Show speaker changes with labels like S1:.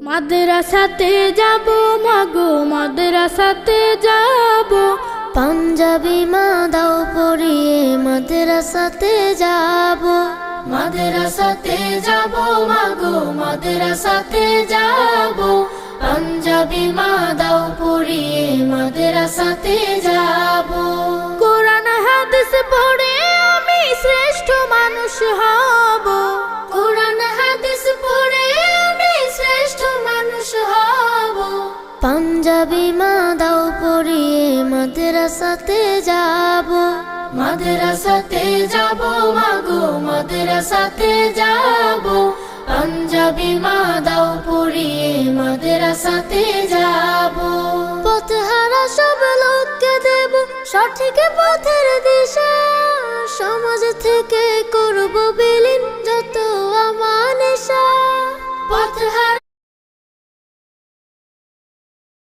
S1: মাদ্রাসাতে যাব মাগো মাদ্রাসাতে যাব,
S2: পাঞ্জাবি মা দাও পরিয়ে মাদ্রাসাতে যাব।
S1: মাদ্রাসাতে যাব মাগো মাদ্রাসাতে যাব, পাঞ্জাবি মা দাও পরিয়ে মাদ্রাসাতে যাব। কোরআন হাদিস পড়ে আমি শ্রেষ্ঠ মানুষ হব, কোরআন হাদিস পড়ে আমি শ্রেষ্ঠ মানুষ হব।
S2: পাঞ্জাবি মা দাও পরিয়ে মাদ্রাসাতে যাব।
S1: মাদ্রাসাতে যাব মাগো মাদ্রাসাতে যাব, পাঞ্জাবি মা দাও পরিয়ে মাদ্রাসাতে যাব।
S2: পথহারা সব লোককে দেব সঠিক পথের দিশা, সমাজ থেকে করব বিলীন যত আমানেশা।
S1: পথহারা